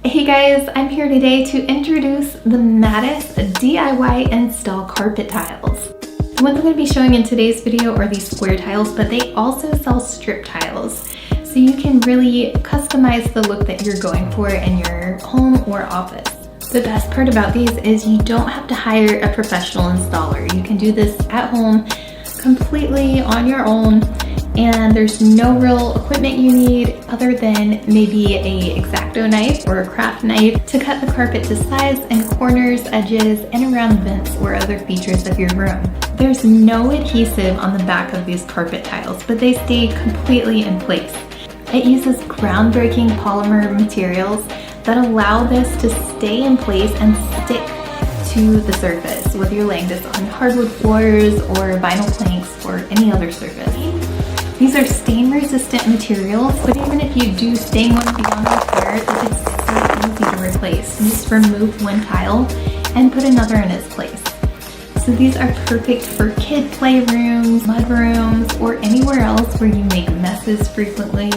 Hey guys, I'm here today to introduce the Matace DIY install carpet tiles. The ones I'm going to be showing in today's video are these square tiles, but they also sell strip tiles. So you can really customize the look that you're going for in your home or office. The best part about these is you don't have to hire a professional installer. You can do this at home completely on your own, and there's no real equipment you need other than maybe a X-Acto knife or a craft knife to cut the carpet to size and corners, edges, and around vents or other features of your room. There's no adhesive on the back of these carpet tiles, but they stay completely in place. It uses groundbreaking polymer materials that allow this to stay in place and stick to the surface, whether you're laying this on hardwood floors or vinyl planks or any other surface. These are stain-resistant materials, but even if you do stain one beyond repair, it's so easy to replace. You just remove one tile and put another in its place. So these are perfect for kid playrooms, mudrooms, or anywhere else where you make messes frequently.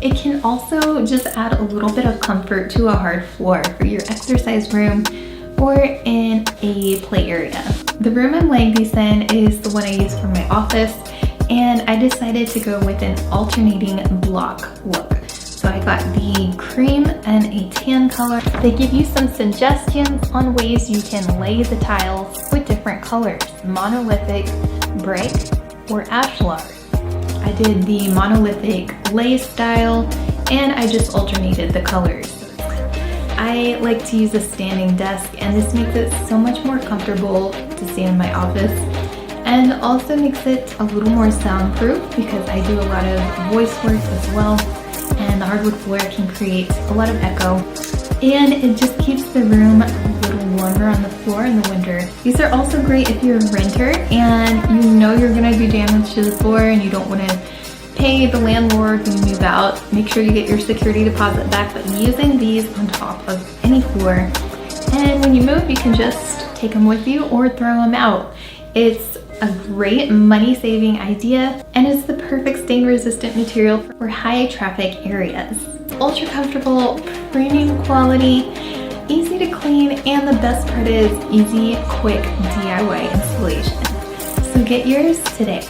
It can also just add a little bit of comfort to a hard floor for your exercise room or in a play area. The room I'm laying these in is the one I use for my office, and I decided to go with an alternating block look. So I got the cream and a tan color. They give you some suggestions on ways you can lay the tiles with different colors: monolithic, brick, or ashlar. I did the monolithic lay style, and I just alternated the colors. I like to use a standing desk, and this makes it so much more comfortable to stay in my office, and also makes it a little more soundproof because I do a lot of voice work as well, and the hardwood floor can create a lot of echo, and it just keeps the room a little warmer on the floor in the winter. These are also great if you're a renter and you know you're going to do damage to the floor and you don't want to pay the landlord when you move out. Make sure you get your security deposit back, but using these on top of any floor, and when you move you can just take them with you or throw them out. It's a great money-saving idea, and it's the perfect stain-resistant material for high-traffic areas. Ultra comfortable, premium quality, easy to clean, and the best part is easy, quick DIY installation. So get yours today.